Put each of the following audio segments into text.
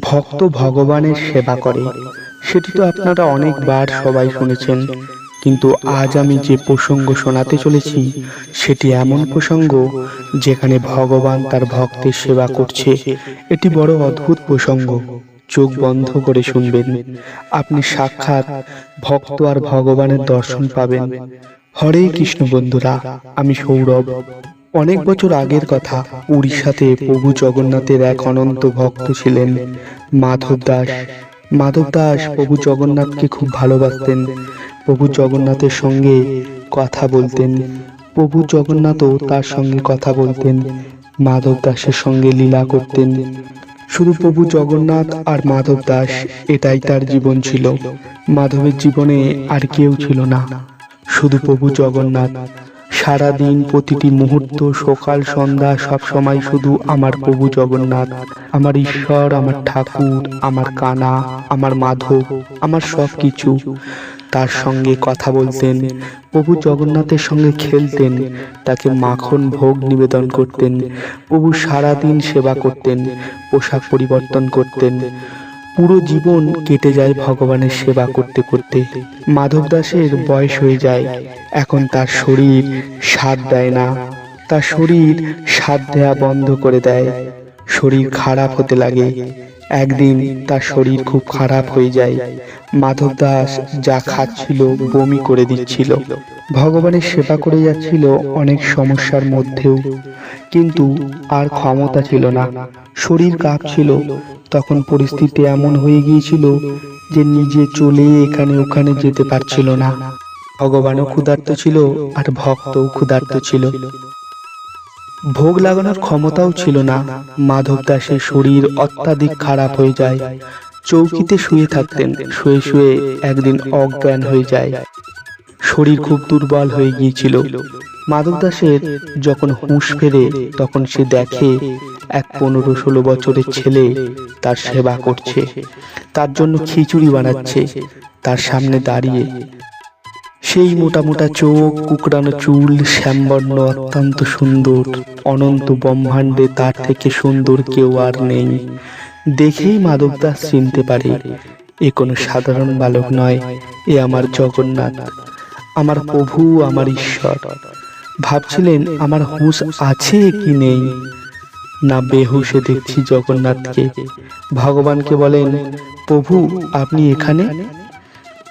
ভক্ত ভগবানের সেবা করে, সেটি তো আপনারা অনেকবার সবাই শুনেছেন। কিন্তু আজ আমি যে প্রসঙ্গ শোনাতে চলেছি সেটি এমন প্রসঙ্গ যেখানে ভগবান তার ভক্তের সেবা করছে। এটি বড় অদ্ভুত প্রসঙ্গ। চোখ বন্ধ করে শুনবেন, আপনি সাক্ষাৎ ভক্ত আর ভগবানের দর্শন পাবেন। হরে কৃষ্ণ বন্ধুরা, আমি সৌরভ। অনেক বছর আগের কথা, উড়িষ্যাতে প্রভু জগন্নাথের এক অনন্ত ভক্ত ছিলেন মাধব দাস। মাধব দাস প্রভু জগন্নাথকে খুব ভালোবাসতেন। প্রভু জগন্নাথের সঙ্গে কথা বলতেন, প্রভু জগন্নাথও তার সঙ্গে কথা বলতেন। মাধব দাসের সঙ্গে লীলা করতেন। শুধু প্রভু জগন্নাথ আর মাধব দাস, এটাই তার জীবন ছিল। মাধবের জীবনে আর কেউ ছিল না, শুধু প্রভু জগন্নাথ। সারা দিন, প্রতিটি মুহূর্ত, সকাল সন্ধ্যা, সব সময় শুধু আমার প্রভু জগন্নাথ, আমার ঈশ্বর, আমার ঠাকুর, আমার কানা, আমার মাধব, আমার সব কিছু। তার সঙ্গে কথা বলতেন, প্রভু জগন্নাথের সঙ্গে খেলতেন, তাকে মাখন ভোগ নিবেদন করতেন। প্রভু সারাদিন সেবা করতেন, পোশাক পরিবর্তন করতেন। পুরো জীবন কেটে যায় ভগবানের সেবা করতে করতে। মাধব দাসের বয়স হয়ে যায়, এখন তার শরীর সাথ দেয় না। তার শরীর সাথ দেয়া বন্ধ করে দেয়, শরীর খারাপ হতে লাগে। একদিন তার শরীর খুব খারাপ হয়ে যায়। মাধব দাস যা খাচ্ছিল বমি করে দিচ্ছিল। ভগবানের সেবা করে যাচ্ছিল অনেক সমস্যার মধ্যেও, কিন্তু আর ক্ষমতা ছিল না, শরীর কাঁপছিল। তখন পরিস্থিতি এমন হয়ে গিয়েছিল যে নিজে চলে এখানে ওখানে যেতে পারছিল না। ভগবানও ক্ষুধার্ত ছিল আর ভক্তও ক্ষুধার্ত ছিল। ভোগ লাগানোর ক্ষমতাও ছিল না। মাধব দাসের শরীর অত্যাধিক খারাপ হয়ে যায়। চৌকিতে শুয়ে থাকতেন, শুয়ে শুয়ে একদিন অজ্ঞান হয়ে যায়। শরীর খুব দুর্বল হয়ে গিয়েছিল। মাধব দাসের যখন হুঁশ ফেরে, তখন সে দেখে এক 15-16 বছরের ছেলে তার সেবা করছে, তার জন্য খিচুড়ি বানাচ্ছে তার সামনে দাঁড়িয়ে। সেই মোটা মোটা চোখ, কুকড়ানো চুল, শ্যামবর্ণ, অত্যন্ত সুন্দর। অনন্ত ব্রহ্মাণ্ডে তার থেকে সুন্দর কেউ আর নেই। দেখেই মাধব দাস চিনতে পারে, এ কোনো সাধারণ বালক নয়, এ আমার জগন্নাথ, আমার প্রভু, আমার ঈশ্বর। ভাবছিলেন আমার হুঁশ আছে কি নেই, না বেহুশে দেখছি জগন্নাথকে। ভগবানকে বলেন, প্রভু আপনি এখানে?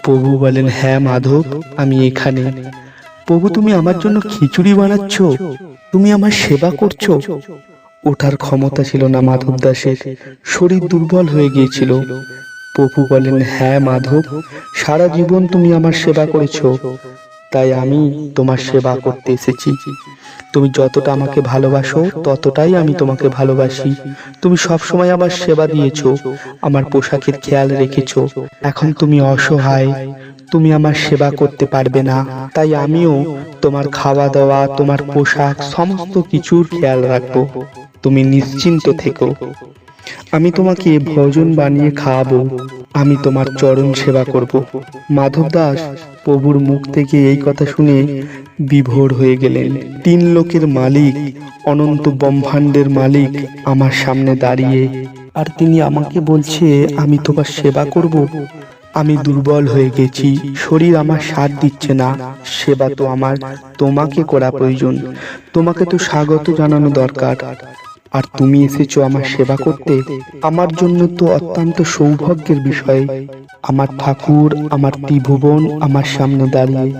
প্রভু বলেন, হ্যাঁ মাধব, আমি এখানে। প্রভু তুমি আমার জন্য খিচুড়ি বানাচ্ছ, তুমি আমার সেবা করছো? ওঠার ক্ষমতা ছিল না মাধব দাসের, শরীর দুর্বল হয়ে গিয়েছিল। প্রভু বলেন, হ্যাঁ মাধব, সারা জীবন তুমি আমার সেবা করেছো, তাই আমি তোমার সেবা করতে এসেছি। তুমি যতটা আমাকে ভালোবাসো ততটাই আমি তোমাকে ভালোবাসি। তুমি সবসময় আমার সেবা দিয়েছো, আমার পোশাকের খেয়াল রেখেছো। এখন তুমি অসহায়, তুমি আমার সেবা করতে পারবে না, তাই আমিও তোমার খাওয়া দাওয়া, তোমার পোশাক, সমস্ত কিছুর খেয়াল রাখবো। তুমি নিশ্চিন্ত থেকো, আমি তোমাকে ভোজন বানিয়ে খাওয়াবো, আমি তোমার চরণ সেবা করব। মাধব দাস প্রভুর মুখ থেকে এই কথা শুনে বিভোর হয়ে গেলেন। 3 লোকের মালিক, অনন্ত ব্রহ্মাণ্ডের মালিক আমার সামনে দাঁড়িয়ে, আর তিনি আমাকে বলছে আমি তোমার সেবা করব। আমি দুর্বল হয়ে গেছি, শরীর আমার সাথ দিচ্ছে না, সেবা তো আমার তোমাকে করা প্রয়োজন, তোমাকে তো স্বাগত জানানো দরকার, আর তুমি এসেছো আমার সেবা করতে। আমার জন্য তো অত্যন্ত সৌভাগ্যের বিষয়, আমার ঠাকুর, আমার ত্রিভুবন আমার সামনে দাঁড়িয়ে।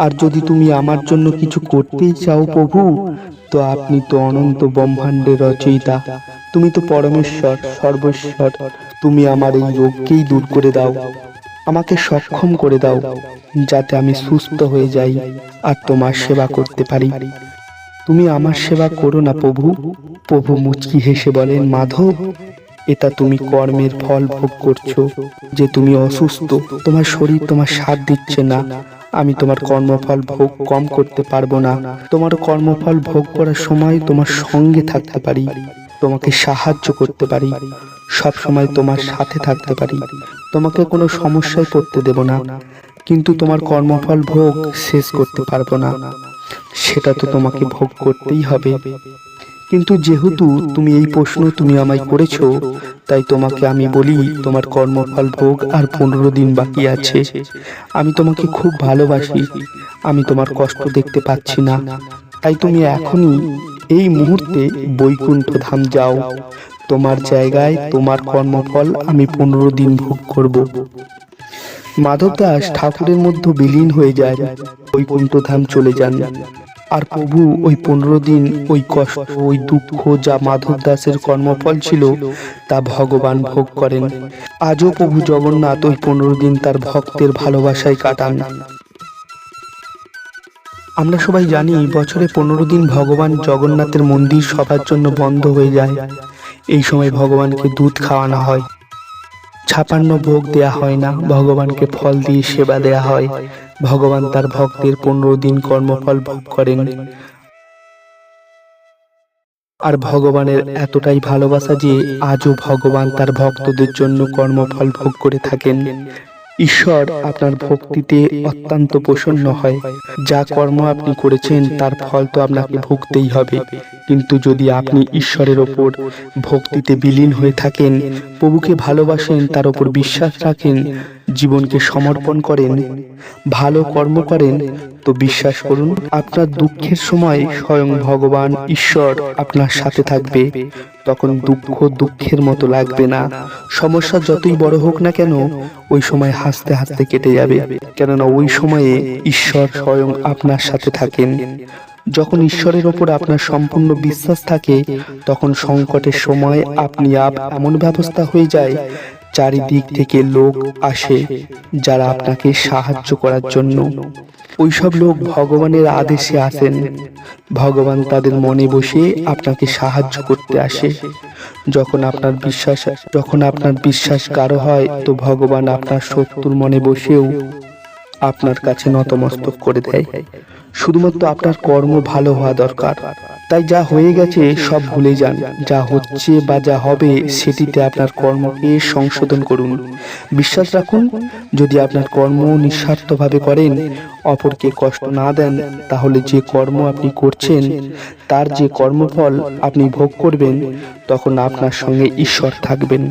আর যদি তুমি আমার জন্য কিছু করতেই চাও প্রভু, তো আপনি তো অনন্ত ব্রহ্মাণ্ডের রচয়িতা, তুমি তো পরমেশ্বর, সর্বেশ্বর। তুমি আমার এই রোগকেই দূর করে দাও, আমাকে সক্ষম করে দাও, যাতে আমি সুস্থ হয়ে যাই আর তোমার সেবা করতে পারি। তুমি আমার সেবা করো না প্রভু। প্রভু মুচকি হেসে বলেন, মাধব, এটা তুমি কর্মের ফল ভোগ করছো, যে তুমি অসুস্থ, তোমার শরীর তোমার সাথ দিচ্ছে না। আমি তোমার কর্মফল ভোগ কম করতে পারবো না। তোমার কর্মফল ভোগ করার সময় তোমার সঙ্গে থাকতে পারি, তোমাকে সাহায্য করতে পারি, সব সময় তোমার সাথে থাকতে পারি, তোমাকে কোনো সমস্যায় পড়তে দেব না। কিন্তু তোমার কর্মফল ভোগ শেষ করতে পারবো না, সেটা তো তোমাকে ভোগ করতেই হবে। কিন্তু যেহেতু তুমি এই প্রশ্ন তুমি আমায় করেছো, তাই তোমাকে আমি বলি, তোমার কর্মফল ভোগ আর 15 দিন বাকি আছে। আমি তোমাকে খুব ভালোবাসি, আমি তোমার কষ্ট দেখতে পাচ্ছি না, তাই তুমি এখনই এই মুহূর্তে বৈকুণ্ঠ ধাম যাও। তোমার জায়গায় তোমার কর্মফল আমি 15 দিন ভোগ করব। মাধব দাস ঠাকুরের মধ্যে বিলীন হয়ে যায়, বৈকুণ্ঠ ধাম চলে যান। আর প্রভু ওই 15 দিন ওই কষ্ট, ওই দুঃখ যা মাধব দাসের কর্মফল ছিল তা ভগবান ভোগ করেন। আজও প্রভু জগন্নাথ ওই 15 দিন তার ভক্তের ভালোবাসায় কাটান। আমরা সবাই জানি বছরে 15 দিন ভগবান জগন্নাথের মন্দির সবার জন্য বন্ধ হয়ে যায়। এই সময় ভগবানকে দুধ খাওয়ানো হয়, 56 ভোগ দেয়া হয় না, ভগবানকে ফল দিয়ে সেবা দেয়া হয়। ভগবান তার ভক্তের 15 দিন কর্মফল ভোগ করেন। আর ভগবানের এতটাই ভালোবাসা যে আজও ভগবান তার ভক্তদের জন্য কর্মফল ভোগ করে থাকেন। ঈশ্বর আপনার ভক্তিতে অত্যন্ত প্রসন্ন হয়। যা কর্ম আপনি করেছেন তার ফল তো আপনাকে ভুগতেই হবে, কিন্তু যদি আপনি ঈশ্বরের ওপর ভক্তিতে বিলীন হয়ে থাকেন, প্রভুকে ভালোবাসেন, তার ওপর বিশ্বাস রাখেন, জীবনকে সমর্পণ করেন, ভালো কর্ম করেন, তো বিশ্বাস করুন আপনার দুঃখের সময় স্বয়ং ভগবান ঈশ্বর আপনার সাথে থাকবে। তখন দুঃখ দুঃখের মতো লাগবে না। সমস্যা যতই বড় হোক না কেন, ওই সময় হাসতে হাসতে কেটে যাবে, কেননা ওই সময়ে ঈশ্বর স্বয়ং আপনার সাথে থাকেন। যখন ঈশ্বরের ওপর আপনার সম্পূর্ণ বিশ্বাস থাকে, তখন সংকটের সময় আপনি এমন ব্যবস্থা হয়ে যায়, চারিদিক থেকে লোক আসে যারা আপনাকে সাহায্য করার জন্য। ওইসব লোক ভগবানের আদেশে আসেন, ভগবান তাদের মনে বসে আপনাকে সাহায্য করতে আসে। যখন আপনার বিশ্বাস গাঢ় হয়, তো ভগবান আপনার শত্রুর মনে বসেও আপনার কাছে নতমস্তক করে দেয়। শুধুমাত্র আপনার কর্ম ভালো হওয়া দরকার। তাই যা হয়ে গেছে সব ভুলে যান, যা হচ্ছে বা যা হবে সেটিতে আপনার কর্মকে সংশোধন করুন। বিশ্বাস রাখুন, যদি আপনার কর্ম নিঃস্বার্থভাবে করেন, অপরকে কষ্ট না দেন, তাহলে যে কর্ম আপনি করছেন তার যে কর্মফল আপনি ভোগ করবেন, তখন আপনার সঙ্গে ঈশ্বর থাকবেন।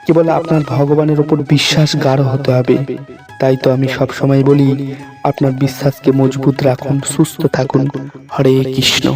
কেবল আপনার ভগবানের উপর বিশ্বাস গাঢ় হতে হবে। তাই তো আমি সব সময় বলি, আপনার বিশ্বাসকে মজবুত রাখুন, সুস্থ থাকুন। হরে কৃষ্ণ।